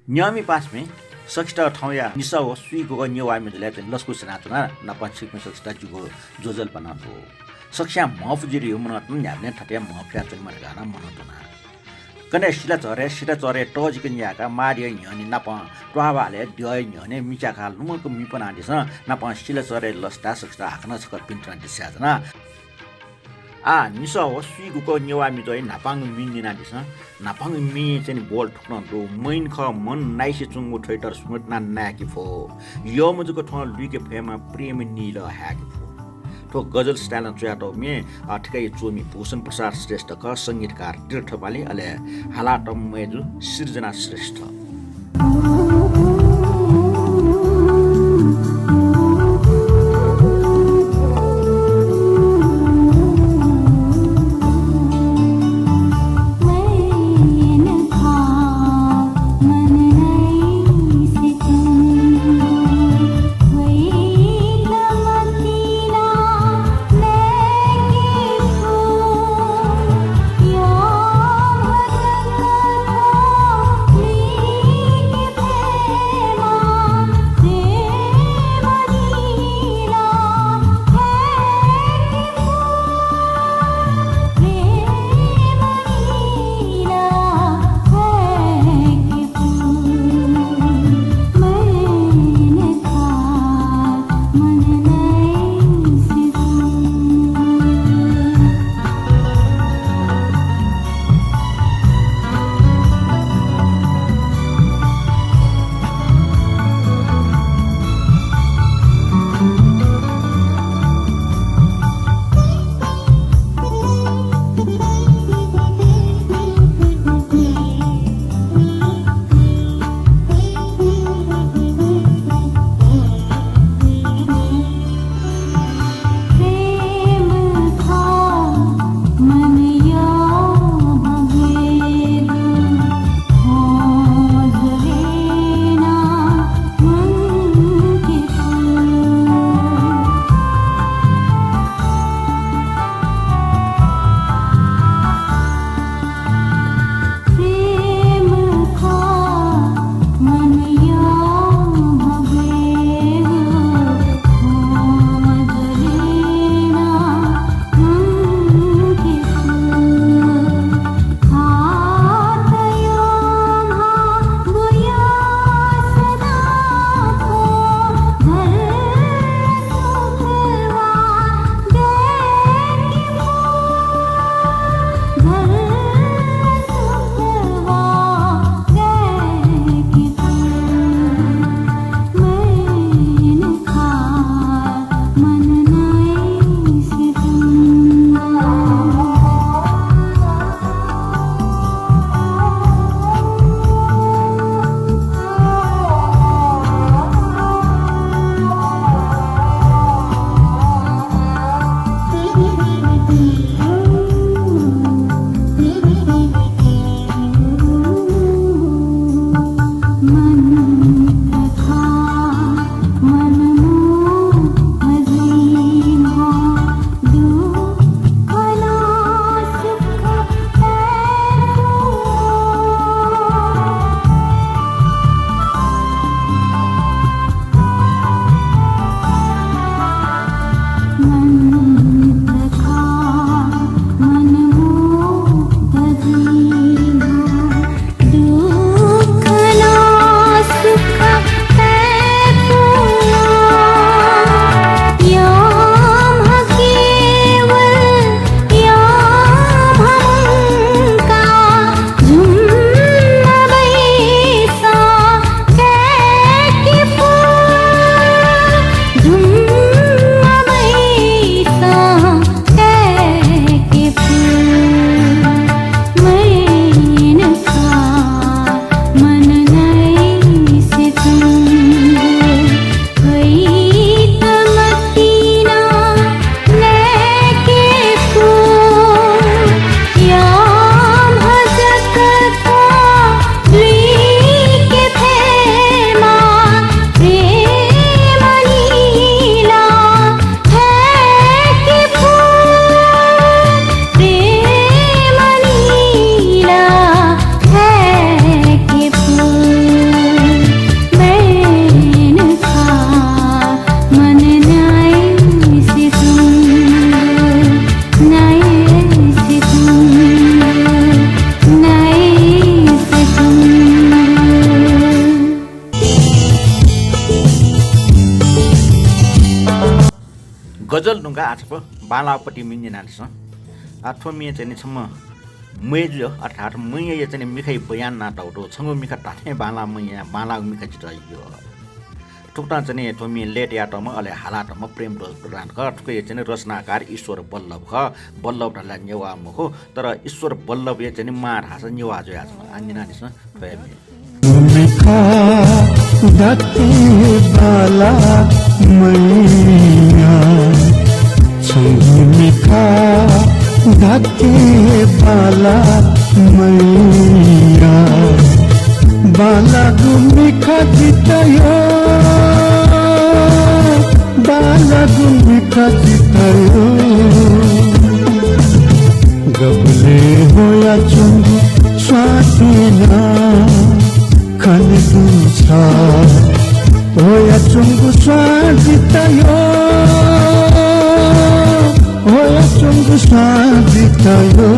냐미 파스메 석스타 ठाउँ야 निसाव सुइगो न्यवामी जले त लस्कु सनातना नपछिक में 석스타 जुगो जोजल बनातो सक्ष्या मफजिरी हुमन तन न्याबने ठट्या मफ्या चाहिँ मरगाना मनतना कने शिला चरे टजिक न्याका मारिय न्यनि नप टवाले ड्य न्यने मिचाखा लुमको मिपना दिस नप शिला चरे लस्टा सक्स्टा हाकन छक पिन्ट्रा दिस्याजना निसाव सुइगो न्यवामी चाहिँ नापाङ मिन्दिना दिस नापाङ मि चाहिँ बोल ठुक्न दो मैन ख मन नाइसे चुंगु थेटर स्मृत ना नाकी फो यो मुजुको ठ लुके फेमा प्रेम नील ह्याकी फो तो गजल स्टाइल च्याटो मे ठिकै चोमी भूषण प्रसाद श्रेष्ठ क संगीतकार तीर्थपाली अले हालाटम मेजु सृजना श्रेष्ठ नुगा आछप बालापट्टि मिन्ने नानिस आठो मिए चाहिँ छम मेज्यो अर्थात् मैया चाहिँ मिखै बयान ना टाउटो छंगो मिखा टाथे बाला मैया बाला मिखा चिटाइयो टुक्टा चाहिँ थोमी लेट याटम अले हालाटम प्रेम प्रदान क ठुकै चाहिँ रचनाकार ईश्वर बल्लभ ख बल्लभ ढला नेवा मखो तर ईश्वर बल्लभ ये चाहिँ मार हास नेवा जो यास अनि नानिस फेमे मिखा दाते बाला मैया छंगो मिखा दाते बाला मैया बाला गुमिखा जितायो बाला गुमिखा जितायो गबले होया चुंगु स्वातिना खन दूसा होया चुंगु स्वातितायो होया चुंगु स्वातितायो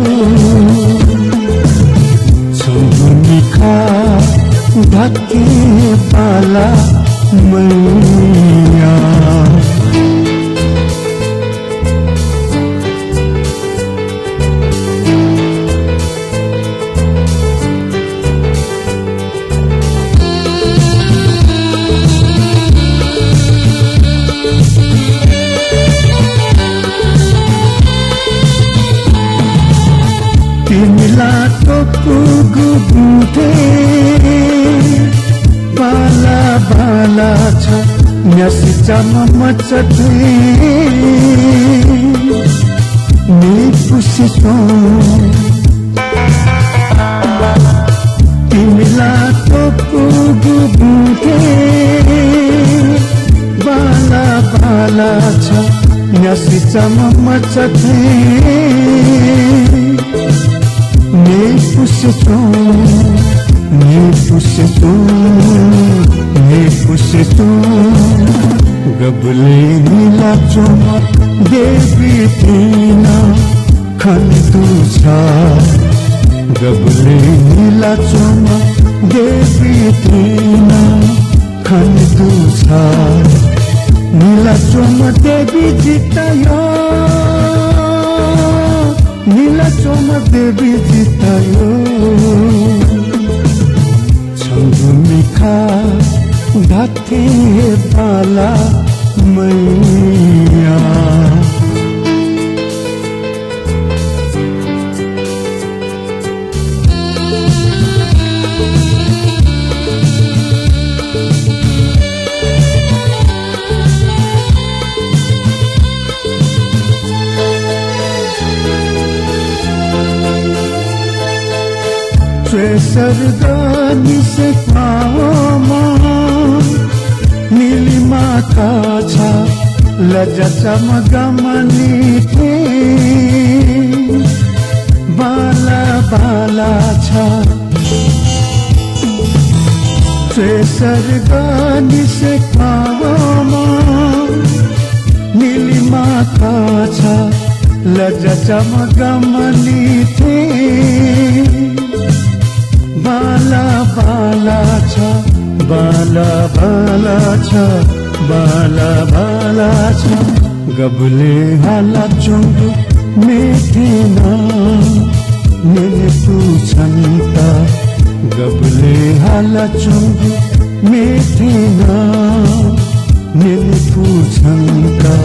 चुंगु मिखा धाके बाला मैया तिमीला तो पुगु बुटे बाला बाला छ न्यासी जामा मचते नि पुसिसो तिमीला तो पुगु बुटे बाला बाला छ न्यासी जामा मचते ने पुसेतो गबले नीला चोमा देवी तीना खन दूसा गबले नीला चोमा देवी तीना खन दूसा नीला चोमा देवी जितायो नीला चोमा देवी जितायो छंगु मिखा धाके बाला मैया स्वर्गानी से पाओमा नीलिमा का छा लजा चमगमनी थे बाला बाला छा स्वर्गानी से पाओमा नीलिमा का छा लजा चमगमनी थे बाला बाला छ बाला बाला छ बाला बाला छ गबले हाला चुंगु मेथिना मेले पूछन्ता गबले हाला चुंगु मेथिना मेले पूछन्ता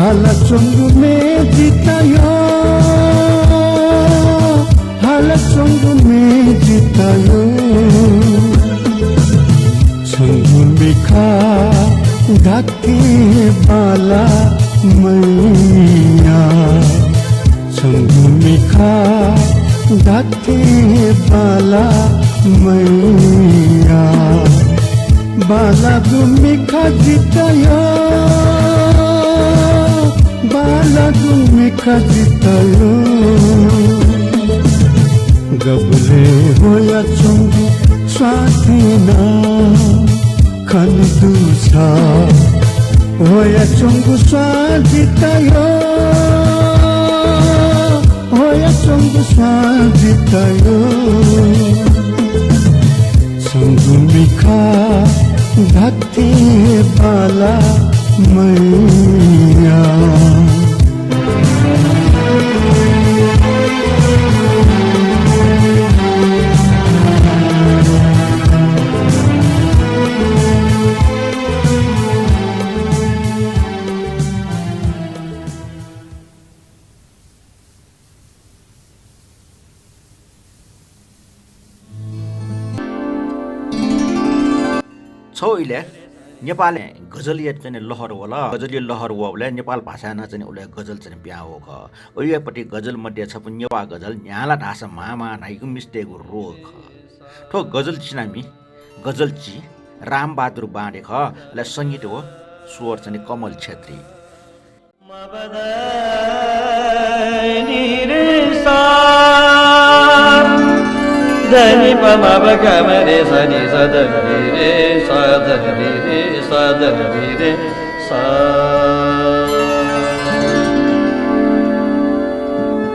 हाला चुंगु में जितायो हाला चुंगु में जितायो छंगु मिखा धाके बाला मैया छंगु मिखा धाके बाला मैया बाला गुमिखा जितायो बाला गुमिखा जितायो गबले होया चुंगु स्वातिना खन दूसा होया चुंगु स्वातितायो होया चुंगु स्वातितायो चुंगु मिखा धाके बाला मैया अहिले नेपाल गजलीय चाहिँ लहर होला गजलीय लहर हो बोले नेपाल भाषाना चाहिँ उले गजल चाहिँ प्या हो ख ओयपट्टि गजल मध्ये छ पनि नेपाल गजल न्याला ढासा मामा नाइको मिस्टेको रोग ठो गजल चिनामी गजलची रामबहादुर बाँडे ख ले संगीत हो स्वर चाहिँ कमल छेत्री धनी पमा बगम रे सनी सदनी रे सदनी रे सदनी रे सा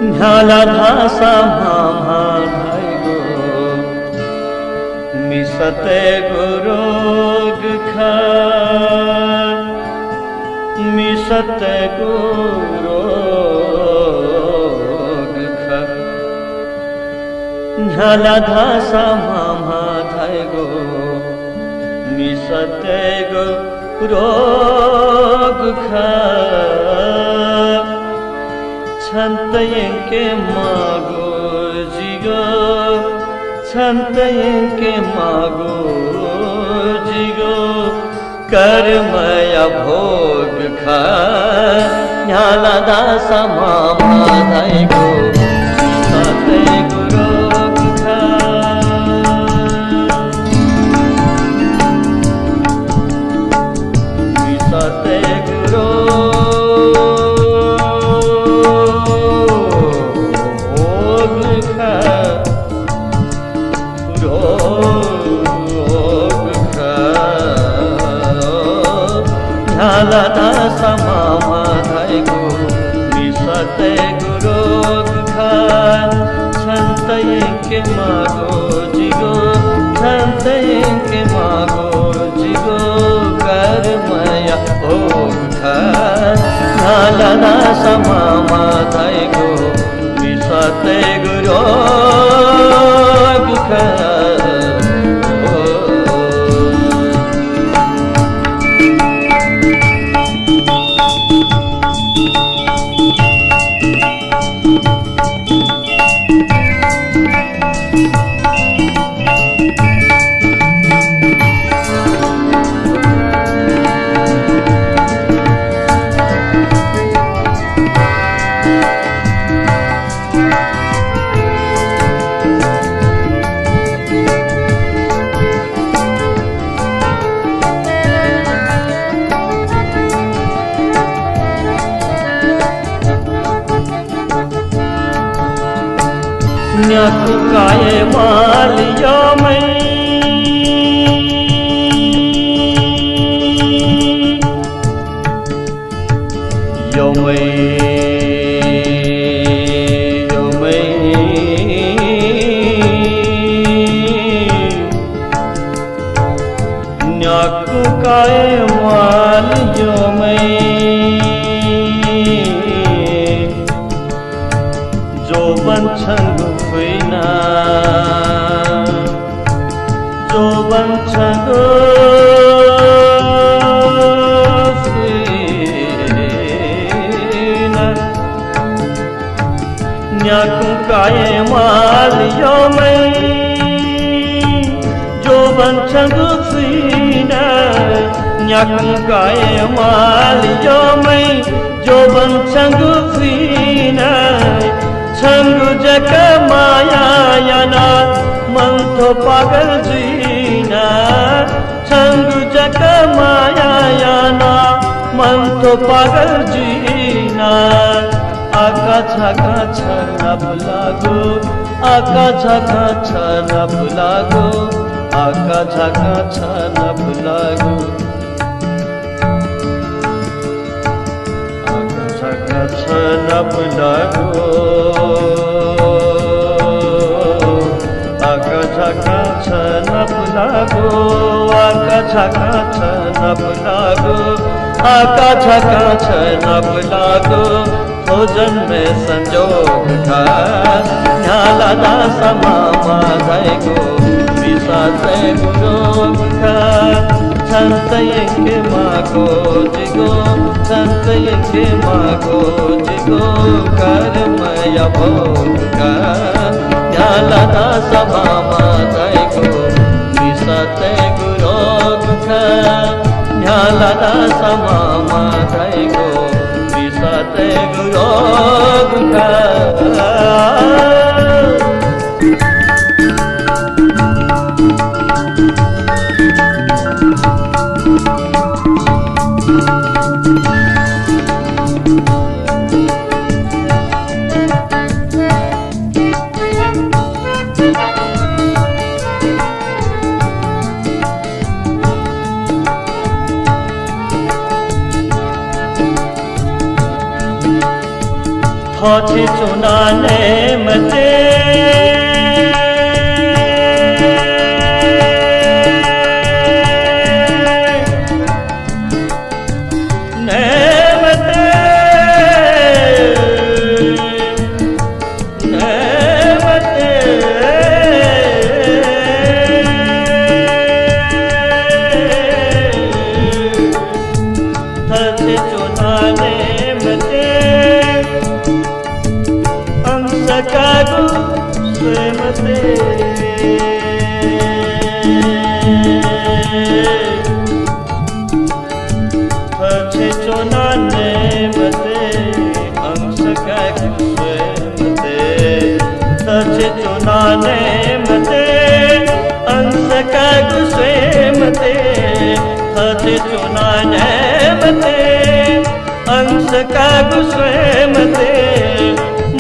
न्हाला धासा मामा भाइगो मिसते गुरोग खा मिसते गुरोग खा न्हाला धासा मामा धाइगो मिसते गो रोग खा छन्तयके मागो जिगो छन्तयके मागो जिगो कर्मया भोग खा न्हाला धासा मामा धाइगो मिसते गो मामा धाइगो मिसते गुरोग खा छन्तयके मागो जिगो छन्तयके मागो जिगो कर्मया भोग खा न्हाला दासा मामा धाइगो मिसते गुरोग खा न्याकु काये मालिया मैं यो मैं न्याकु काये मालिया मैं जो बन्छन् जो बन्छन् न्याकु काये मालियो मैं जो बन्छन् न्याकु काये मालियो मैं जो बन्छन् छंगु जग माया याना मन तो पागल जीना छंगु जग माया याना मन तो पागल जीना आका छका छना बुलागो आका छका छना बुलागो आका छका छना बुलागो आका छका छना बुलागो आका छका छना बुलागो आका काछ नपलागो आकाश काछ नपलागो भोजन में संजोग का न्याला दासा मामा जाएगो विसाते गुरोग का संत यंके मागो जिगो संत यंके मागो जिगो कर्मय भोग का न्याला दासा मामा जाएगो विसाते गुरोग का न्याला दासा मामा जाएगो विसाते गुरोग का थोची चुनाने मते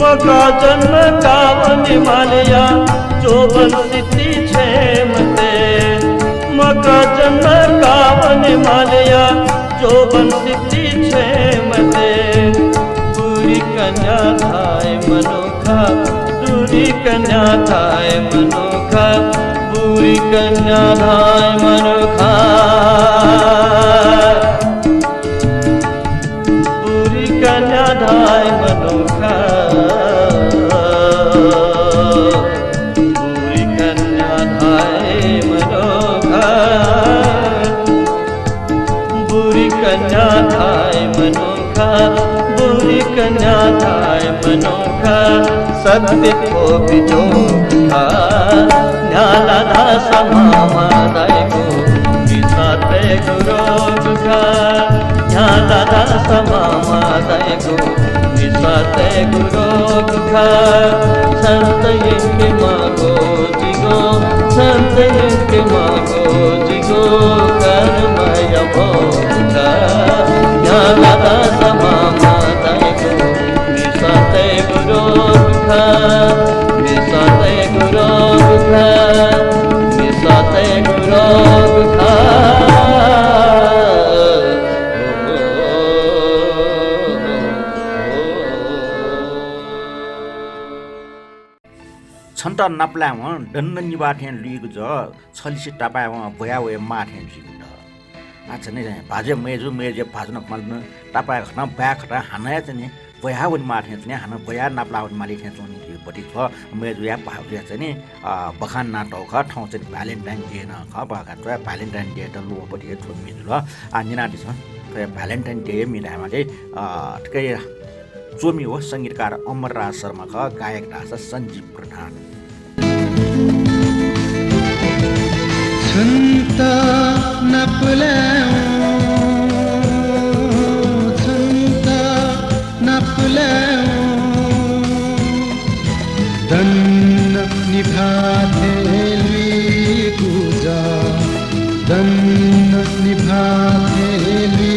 मका जन्म कावन मालिया चोबन सिद्धि छे मते मका जन्म कावन मालिया चोबन सिद्धि छे मते पूरी कन्या थाय मनोखा दूरी कन्या थाय मनोखा पूरी कन्या थाय मनोखा पूरी कन्या थाय मनोखा पूरी कन्या थाय मनोखा बुरी कन्या थाय मनोखा बुरी कन्या थाय मनोखा सत्य को बिजोखा न्याला दासा मामा दायगो विसाते गुरोग का न्याला दासा मामा दायगो विसाते गुरोग का संत यंके मागो जिगो संत यंके मागो जिगो कर्मय भोग का न्याला दासा मामा दायगो विसाते गुरोग का विसाते गुरोग का विसाते गुरोग का छन्त नपला डन्न निबाठेन लिगु ज छलिसि टापा भया वे माठेन जिगु अच्छा नै भाजे मेजु मेजे भाजन माल्न टापा खना ब्या खटा हाना चाहिँ भया वन माठेन चाहिँ हाना भया नपला वन मालि थे चाहिँ नि पटी छ मेजु या भाउया चाहिँ नि बखान नाटक ख ठाउँ चाहिँ भ्यालेन्टाइन डे न ख बखा छ भ्यालेन्टाइन डे त लो पटी छ मेजु ल निनाटी छ भ्यालेन्टाइन डे मिलामा चाहिँ ठिकै चोमी हो संगीतकार अमरराज शर्मा ख गायक दास सञ्जीव प्रधान छन्त नपलाऊ छन्त नपलाऊ दन्न निभाथेली गुजा दन्न निभाथेली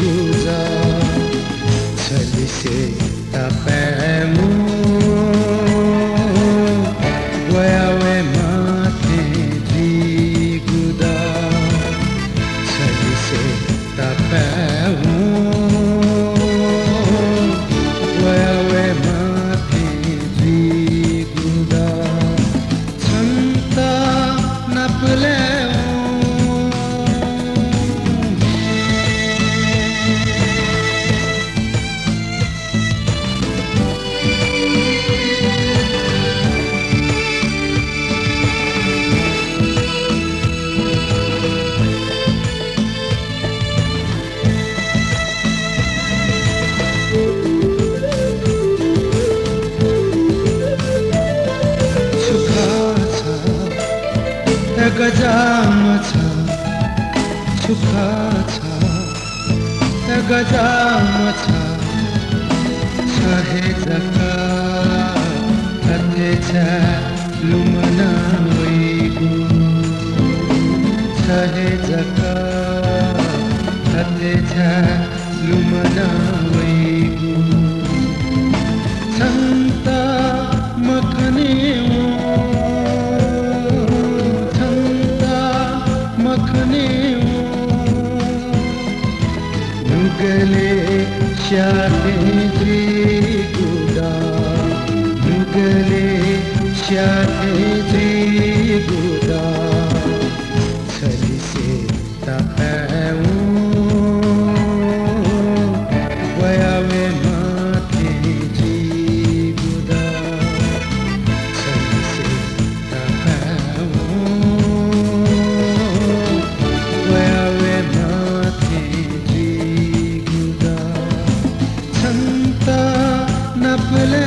गुजा छलिसे तपैमु गयावे माथे गुदा छलिसे तपैमु गयावे माथे गुदा छन्त नपलाऊ गजाम छ सुख छ गजाम छ सहेजका अध्यक्ष लुमना वैगु सहेजका अध्यक्ष लुमना वैगु संत मखने नुगले शाते जी गुदा नुगले शाते जी गुदा छली से ताऊ वयावे माथे जी गुदा छली से ताऊ वयावे माथे जी गुदा संता नपले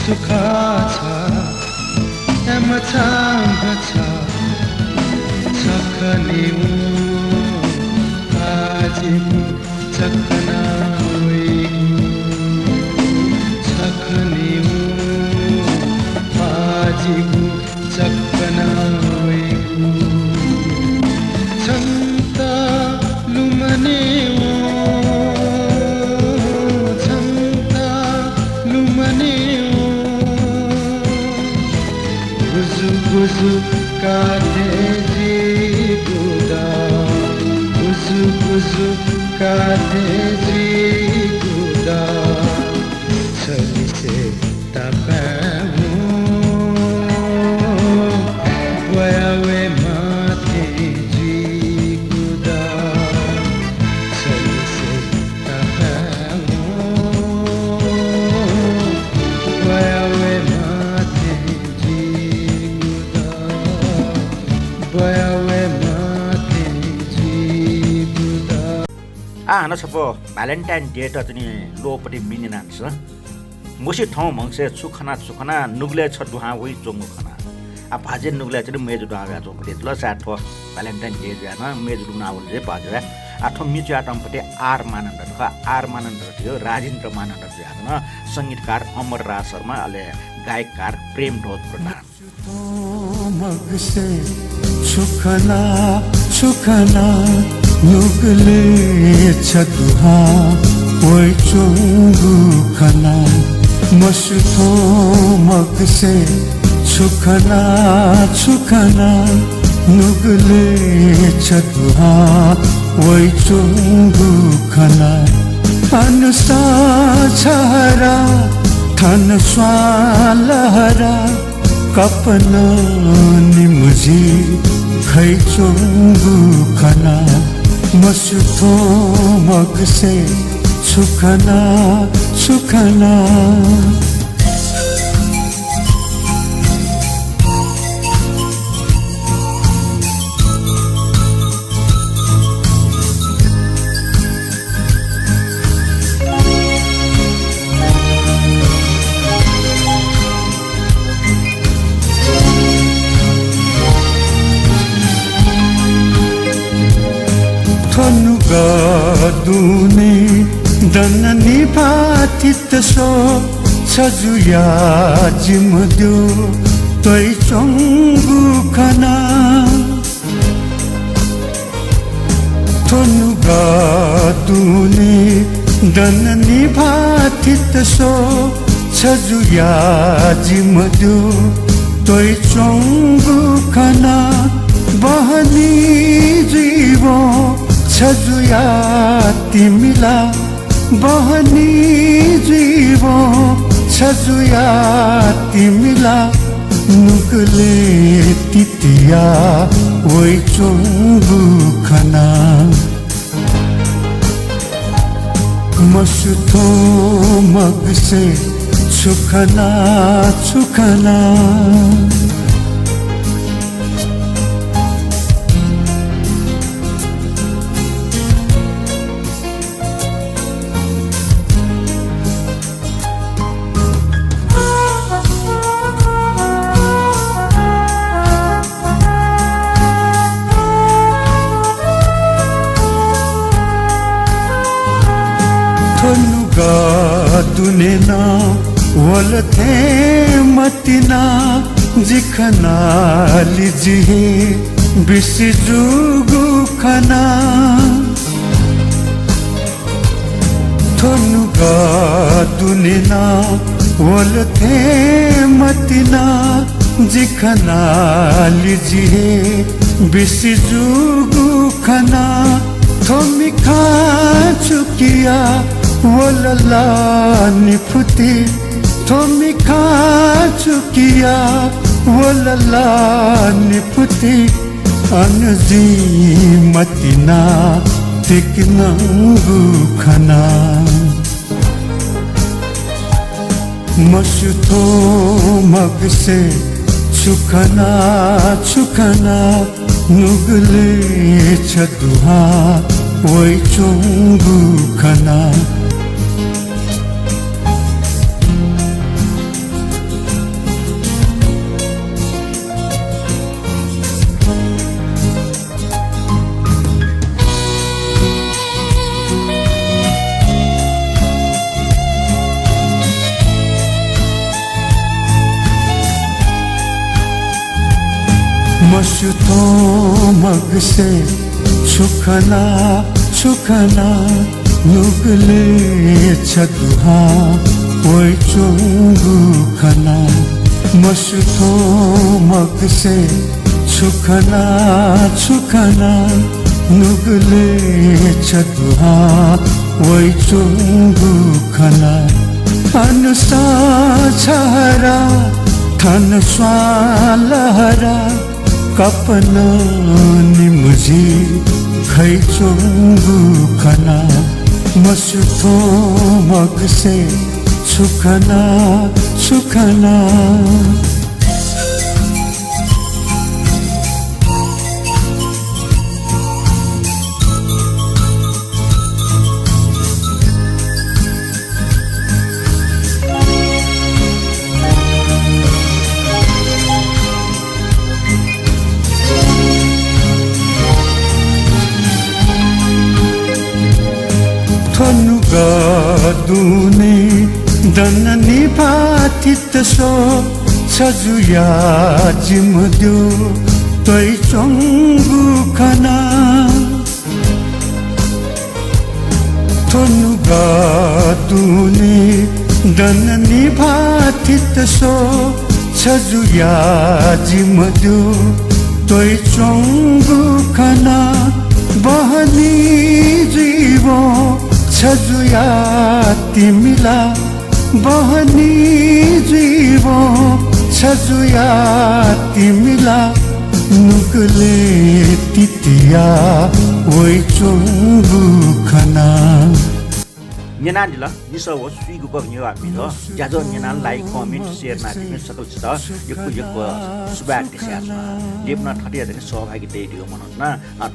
सुख छ एमछाम छ सखने आजिको चकना सखने आजिको चकना संत लुमने गुजु काटे जी गुदा गुजु काटे जी गुदा छली से ताऊ वयावे माथे जी गुदा छली से ताऊ वयावे माथे जी वयावे माथे जी गुदा आना छप भ्यालेन्टाइन डे त पनि लोपट्टि मिनिनान्छ मुसी ठाउँ मंसे सुखना सुखना नुग्ले छ दुहा वही चोङ्गु खना आ भाजे नुग्ले चाहिँ मेज दुहा गा चोङ्गु ल साथ भ्यालेन्टाइन डे जान मेज दुना उले भाजे आठो मिचु आटमपट्टि आर मानन्द आर मानन्द थियो राजेन्द्र मानन्द जान संगीतकार अमर राज शर्मा अले गायककार प्रेम ढोत प्रधान मगसे सुखना सुखना नुगले छदुहा ओइ चोङ्गु खना मसुथो मगसे सुखना सुखना नुगले छदुहा ओइ चोङ्गु खना अनुसा छहरा थन स्वालहरा कपना निमुजी खै चोङ्गु खना मसुथो मगसे सुखना सुखना दुने दननी पातित सो सजुया जिमद्यो तोइ चोङ्गु खना थोनुगा दुने दननी पातित सो सजुया जिमद्यो तोइ चोङ्गु खना बहनी जीवो छजुया तिमिला बहनी जीवो छजुया तिमिला नुगले तितिया वै चोंगु खना मसुथो मगसे छुखना छुखना दुनेना वलथे मतिना जिखना लिजिहे बिसिजुगु खना थोनुगा दुनेना वलथे मतिना जिखना लिजिहे बिसिजुगु खना थोमिखा चुकिया वलला निफुती थोमिखा चुकिया वलला निफुती अनजी मतिना तिकनंगु खना मसुथो मगसे छुखना छुखना नुगले छदुहा वै चोंगु खना मसुथो मगसे छुखना छुखना नुगले छदुहा वै चोंगु खना मसुथो मगसे छुखना छुखना नुगले छदुहा वै चोंगु खना अनुसा छहरा थन स्वालहरा कपना निमुजी खै चोंगु खना मसुथो मगसे छुखना छुखना दुने दननी भाथित सो छजुया जिमद्यो तै चोंगु खना थोनुगा दुने दननी भाथित सो छजुया जिमद्यो तै चोंगु खना बहनी जीवो छजुया तिमिला बहनी जीवो छजुया तिमिला नुगले तितिया वै चोंगु खना Nyenan dila nisa wo sui gu bag nyewa mi do jazo nyenan like comment share na timin sakal chita yakku yakku subak disia na dipna thati adani सहभागी देदियो मनन ना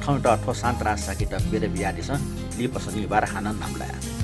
ठौटा ठो शान्त रासा किता बेरे बिया दिस लिपसनी बार खाना नामला